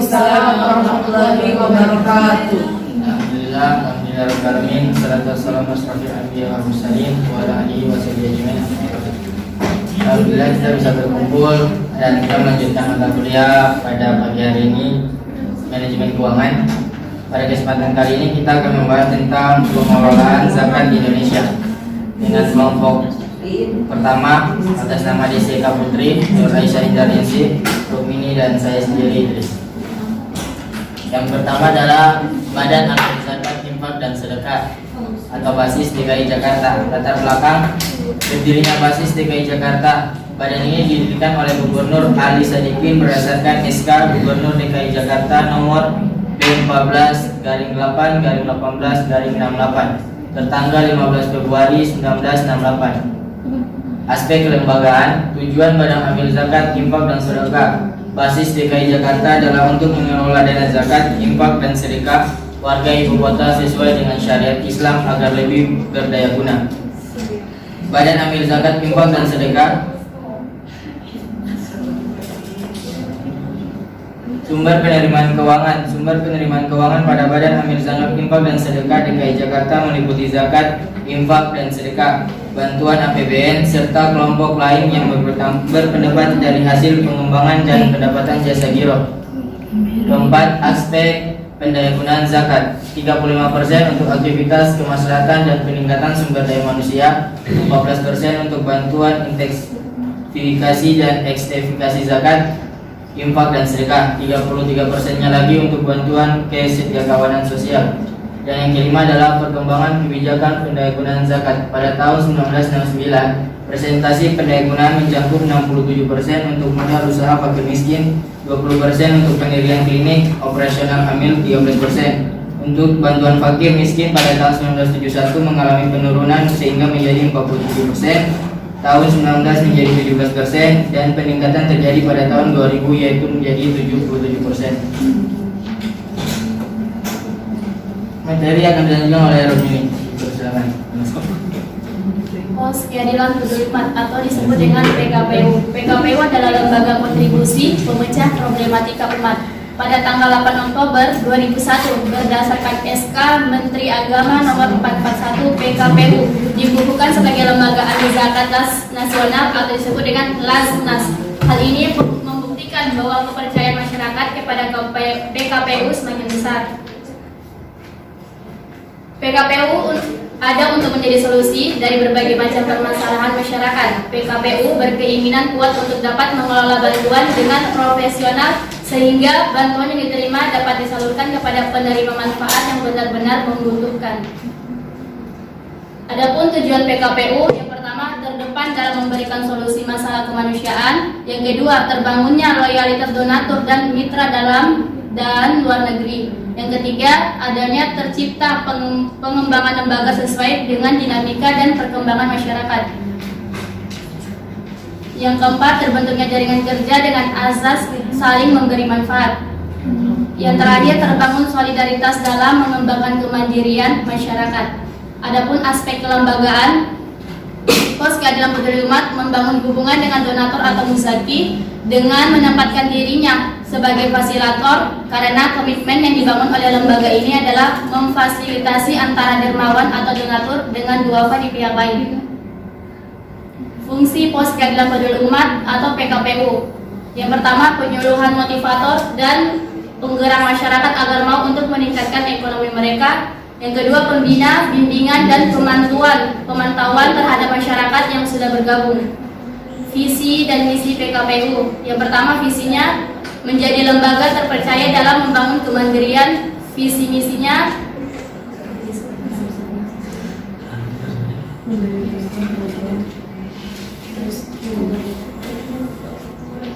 Waalaikumsalam warahmatullahi wabarakatuh. Alhamdulillah, rabbil alamin, salatu wassalamu ala asyrofil anbiya wal mursalin wa ala alihi wa sahbihi ajmain. Alhamdulillah kita bisa berkumpul dan kita melanjutkan mata kuliah pada pagi hari ini, manajemen keuangan. Pada kesempatan kali ini kita akan membahas tentang pengelolaan zakat di Indonesia dengan kelompok pertama atas nama DC Putri, Nur Aisyah Indaryansi, Rukmini dan saya sendiri Idris. Yang pertama adalah Badan Amil Zakat, Infak dan Sedekah atau BASIS DKI Jakarta. Latar belakang berdirinya BASIS DKI Jakarta. Badan ini didirikan oleh Gubernur Ali Sadikin berdasarkan SK Gubernur DKI Jakarta nomor B14/8/18/68 tertanggal 15 Februari 1968. Aspek kelembagaan, tujuan Badan Amil Zakat, Infak dan Sedekah BASIS DKI Jakarta adalah untuk mengelola dana zakat, infak dan sedekah warga ibu kota sesuai dengan syariat Islam agar lebih berdaya guna. Badan Amil Zakat, Infak dan Sedekah. Sumber penerimaan keuangan pada Badan Amil Zakat, Infak dan Sedekah DKI Jakarta meliputi zakat, infak dan sedekah, bantuan APBN serta kelompok lain yang berpendapat dari hasil pengembangan dan pendapatan jasa giro. Keempat, aspek pendayagunaan zakat, 35% untuk aktivitas kemaslahatan dan peningkatan sumber daya manusia, 14% untuk bantuan intensifikasi dan ekstensifikasi zakat, infak dan sedekah, 33%-nya lagi untuk bantuan kesetiakawanan sosial. Dan yang kelima adalah perkembangan kebijakan pendayagunaan zakat. Pada tahun 1969, presentasi pendayagunaan mencakup 67% untuk modal usaha fakir miskin, 20% untuk pendirian klinik operasional hamil, 13%. Untuk bantuan fakir miskin pada tahun 1971 mengalami penurunan sehingga menjadi 47%, tahun 19 menjadi 17%, dan peningkatan terjadi pada tahun 2000 yaitu menjadi 77%. Materi akan dilanjutkan oleh Rukmini. Silakan. Pos Keadilan Pedulimat atau disebut dengan PKPU. PKPU adalah lembaga kontribusi pemecah problematika umat. Pada tanggal 8 Oktober 2001 berdasarkan SK Menteri Agama nomor 441 PKPU dibukukan sebagai lembaga amil zakat nasional atau disebut dengan LASNAS. Hal ini membuktikan bahwa kepercayaan masyarakat kepada PKPU semakin besar. PKPU ada untuk menjadi solusi dari berbagai macam permasalahan masyarakat. PKPU berkeinginan kuat untuk dapat mengelola bantuan dengan profesional sehingga bantuan yang diterima dapat disalurkan kepada penerima manfaat yang benar-benar membutuhkan. Adapun tujuan PKPU, yang pertama terdepan dalam memberikan solusi masalah kemanusiaan, yang kedua terbangunnya loyalitas donatur dan mitra dalam dan luar negeri. Yang ketiga, adanya tercipta pengembangan lembaga sesuai dengan dinamika dan perkembangan masyarakat. Yang keempat, terbentuknya jaringan kerja dengan asas saling memberi manfaat. Yang terakhir, terbangun solidaritas dalam mengembangkan kemandirian masyarakat. Adapun aspek kelembagaan, Pos Keadilan Pedulimat membangun hubungan dengan donatur atau muzaki dengan menempatkan dirinya sebagai fasilitator karena komitmen yang dibangun oleh lembaga ini adalah memfasilitasi antara dermawan atau donatur dengan duafa di pihak lain. Fungsi Pos Keadilan Pedulimat atau PKPU, yang pertama penyuluhan motivator dan penggerak masyarakat agar mau untuk meningkatkan ekonomi mereka. Yang kedua, pembina, bimbingan dan pemantauan terhadap masyarakat yang sudah bergabung. Visi dan misi PKPU, yang pertama visinya menjadi lembaga terpercaya dalam membangun kemandirian. Visi misinya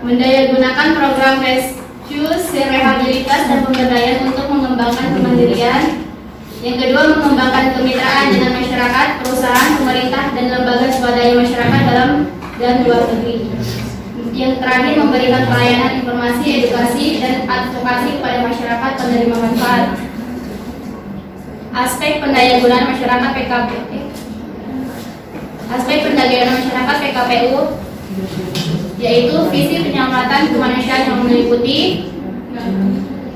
mendayagunakan program rescue, rehabilitas dan pemberdayaan untuk mengembangkan kemandirian. Yang kedua, mengembangkan kemitraan dengan masyarakat, perusahaan, pemerintah dan lembaga swadaya masyarakat dalam dan luar negeri. Yang terakhir, memberikan pelayanan informasi, edukasi dan advokasi kepada masyarakat penerima manfaat. Aspek pendayagunaan masyarakat PKPU yaitu visi penyelamatan kemanusiaan yang meliputi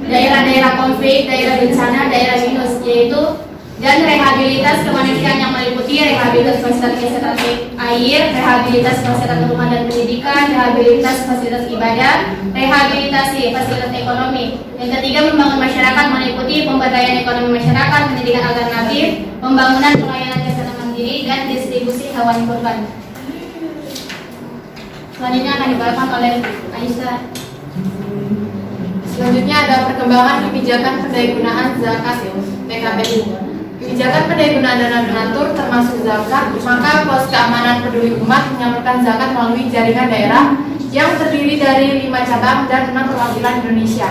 daerah-daerah konflik, daerah bencana, daerah minus, yaitu dan rehabilitas kemanusiaan yang meliputi rehabilitas fasilitas kesehatan air, rehabilitas fasilitas rumah dan pendidikan, rehabilitas fasilitas ibadah, rehabilitasi fasilitas ekonomi. Yang ketiga, membangun masyarakat meliputi pemberdayaan ekonomi masyarakat, pendidikan alternatif, pembangunan pelayanan kesehatan mandiri, dan distribusi hewan kurban. Selanjutnya akan dibawakan oleh Aisyah. Selanjutnya ada perkembangan kebijakan pendayagunaan zakat PKPU. Kebijakan pendayagunaan dana donatur termasuk zakat, maka Pos Keamanan Peduli Umat menyalurkan zakat melalui jaringan daerah yang terdiri dari 5 cabang dan 6 perwakilan Indonesia.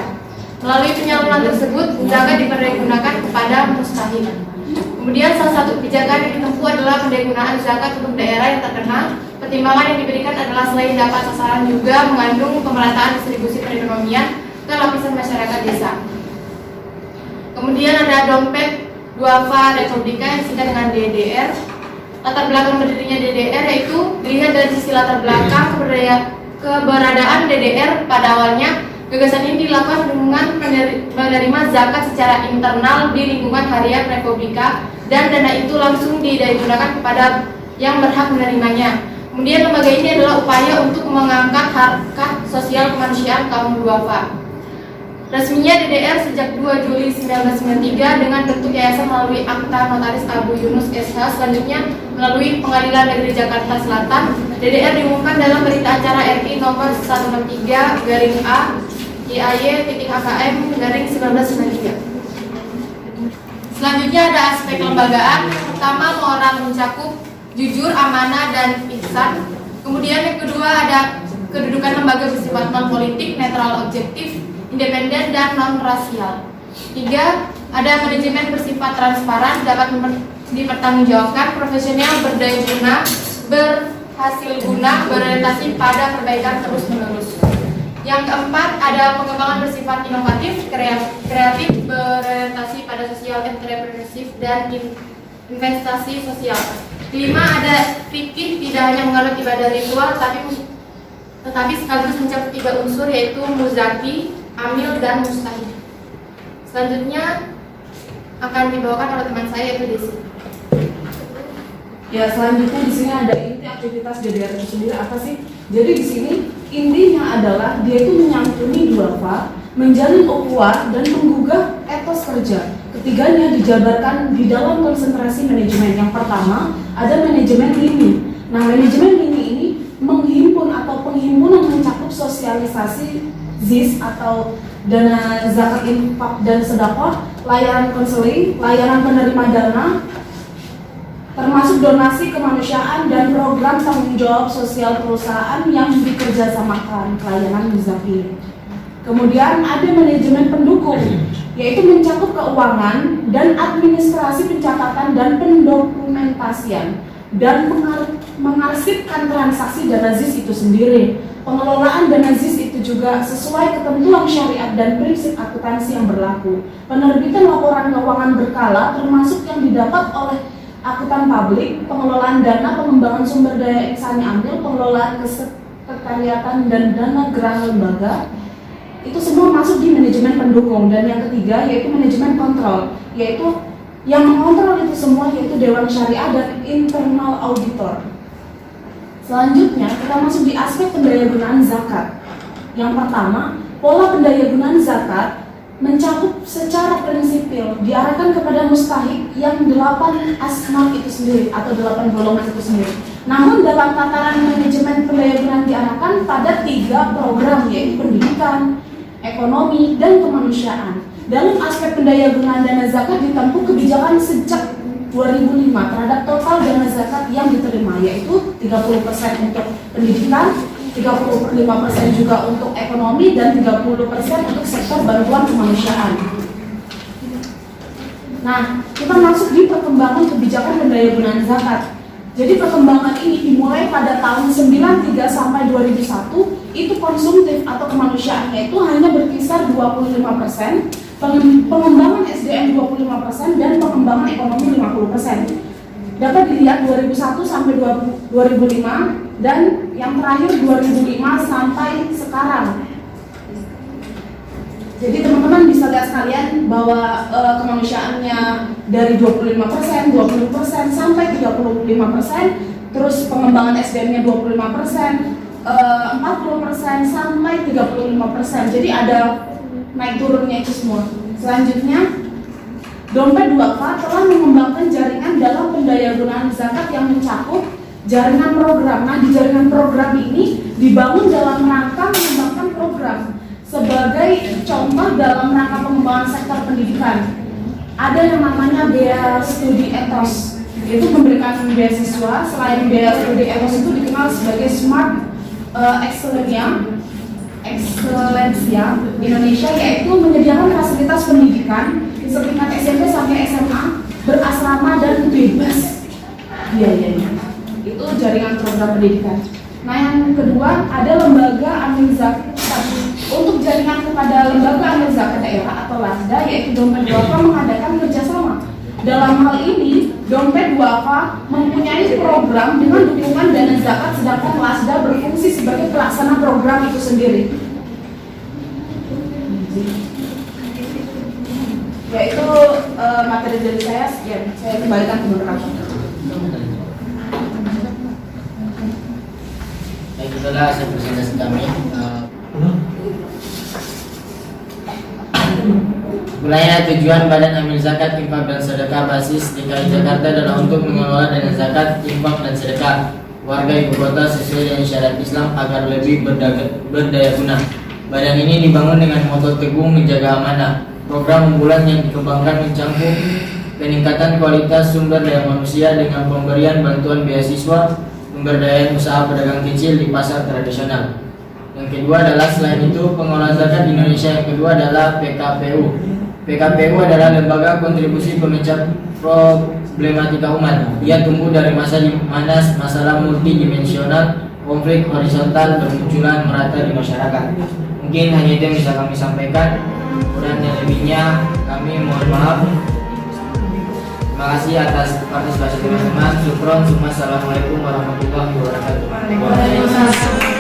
Melalui penyaluran tersebut, zakat diperdayagunakan kepada mustahik. Kemudian salah satu kebijakan yang ditempuh adalah pendayagunaan zakat untuk daerah yang terkena. Pertimbangan yang diberikan adalah selain dapat sasaran juga mengandung pemerataan distribusi perekonomian ke lapisan masyarakat desa. Kemudian ada dompet duafa Republika yang disingkat dengan DDR. Latar belakang berdirinya DDR yaitu dilihat dari sisi latar belakang keberadaan DDR. Pada awalnya gagasan ini dilakukan dengan menerima zakat secara internal di lingkungan harian Republika dan dana itu langsung digunakan kepada yang berhak menerimanya. Kemudian lembaga ini adalah upaya untuk mengangkat harkat sosial kemanusiaan kaum duafa. Resminya DDR sejak 2 Juli 1993 dengan bentuk yayasan melalui Akta Notaris Abu Yunus SH. Selanjutnya melalui Pengadilan Negeri Jakarta Selatan, DDR diumumkan dalam berita acara RI nomor 163/A IAY.AKM/1993. Selanjutnya ada aspek kelembagaan. Pertama, moral mencakup jujur, amanah, dan ihsan. Kemudian yang kedua ada kedudukan lembaga bersifat non-politik, netral, objektif, independen, dan non-rasial. 3. Ada manajemen bersifat transparan, dapat dipertanggungjawabkan, profesional, berdaya guna, berhasil guna, berorientasi pada perbaikan terus-menerus. Yang keempat, ada pengembangan bersifat inovatif, kreatif, berorientasi pada sosial entrepreneurship, dan investasi sosial. 5. Ada fikih, tidak hanya menganut ibadah ritual, tetapi sekaligus mencakup 3 unsur yaitu muzaki, amil, dan mustahil. Selanjutnya akan dibawakan oleh teman saya yaitu Desi. Ya, selanjutnya di sini ada inti aktivitas DDR itu sendiri apa sih? Jadi di sini intinya adalah dia itu menyantuni duafa, menjalin ukhuwah, dan menggugah etos kerja. Ketiganya dijabarkan di dalam konsentrasi manajemen. Yang pertama ada manajemen lini. Nah, manajemen lini ini menghimpun atau penghimpunan mencakup sosialisasi ZIS atau dana zakat infak dan sedekah, layanan konseling, layanan penerima dana, termasuk donasi kemanusiaan dan program tanggung jawab sosial perusahaan yang dikerjasamakan layanan muzaki. Kemudian ada manajemen pendukung, yaitu mencakup keuangan dan administrasi pencatatan dan pendokumentasian dan mengarsipkan transaksi dana ZIS itu sendiri. Pengelolaan dana ZIS itu juga sesuai ketentuan syariat dan prinsip akuntansi yang berlaku. Penerbitan laporan keuangan berkala termasuk yang didapat oleh akuntan publik, pengelolaan dana, pengembangan sumber daya insani amil, pengelolaan kesekretariatan dan dana gerak lembaga, itu semua masuk di manajemen pendukung. Dan yang ketiga yaitu manajemen kontrol, yaitu yang mengontrol itu semua yaitu Dewan Syariah dan internal auditor. Selanjutnya kita masuk di aspek pendayagunaan zakat. Yang pertama, pola pendayagunaan zakat mencakup secara prinsipil diarahkan kepada mustahik yang 8 asnaf itu sendiri atau 8 golongan itu sendiri. Namun dalam tataran manajemen pendayagunaan diarahkan pada 3 program yaitu pendidikan, ekonomi, dan kemanusiaan. Dalam aspek pendayagunaan dana zakat ditempuh kebijakan sejak 2005 terhadap total dana zakat yang diterima, yaitu 30% untuk pendidikan, 35% juga untuk ekonomi, dan 30% untuk sektor bantuan kemanusiaan. Nah, kita masuk di perkembangan kebijakan pendayagunaan zakat. Jadi perkembangan ini dimulai pada tahun 93 sampai 2001, itu konsumtif atau kemanusiaannya itu hanya berkisar 25%, pengembangan SDM 25%, dan pengembangan ekonomi 50%. Dapat dilihat 2001 sampai 2005 dan yang terakhir 2005 sampai sekarang. Jadi teman-teman bisa lihat sekalian bahwa kemanusiaannya dari 25%, 20% sampai 35%, terus pengembangan SDM-nya 25%, 40% sampai 35%. Jadi ada naik turunnya itu semua. Selanjutnya, Dompet Duafa telah mengembangkan jaringan dalam pendayagunaan zakat yang mencakup jaringan program. Nah, di jaringan program ini dibangun dalam rangka mengembangkan program. Sebagai contoh dalam rangka pengembangan sektor pendidikan, ada yang namanya Bea Studi Ethos, yaitu memberikan beasiswa. Selain Bea Studi Ethos itu dikenal sebagai Smart Excellencia Indonesia, yaitu menyediakan fasilitas pendidikan setingkat SMP sampai SMA berasrama dan bebas biayanya. Itu jaringan program pendidikan. Nah, yang kedua ada lembaga amil zakat. Untuk jaringan kepada lembaga amil zakat daerah atau LASDA, yaitu Dompet Duafa mengadakan kerjasama. Dalam hal ini, Dompet Duafa mempunyai program dengan dukungan dana zakat, sedangkan LASDA berfungsi sebagai pelaksana program itu sendiri. Yaitu materi dari saya, sekian. Saya kembalikan ke moderator. Baik, itulah hasil presentasi kami. Wilayah tujuan Badan Amil Zakat, Infak dan Sedekah Basis DKI Jakarta adalah untuk mengelola dana zakat, infak dan sedekah warga ibu kota sesuai dengan syariat Islam agar lebih berdaya guna. Badan ini dibangun dengan moto teguh menjaga amanah. Program unggulan yang dikembangkan mencakup peningkatan kualitas sumber daya manusia dengan pemberian bantuan beasiswa, pemberdayaan usaha pedagang kecil di pasar tradisional. Yang kedua adalah selain itu pengelolaan zakat di Indonesia. Yang kedua adalah PKPU. PKPU adalah lembaga kontribusi pemecah problematika umat. Ia tumbuh dari masa di mana masalah multidimensional, konflik horizontal bermunculan merata di masyarakat. Mungkin hanya itu yang bisa kami sampaikan. Dan yang lebihnya kami mohon maaf. Terima kasih atas partisipasi teman-teman. Syukron. Assalamualaikum warahmatullahi wabarakatuh. Waalaikumsalam.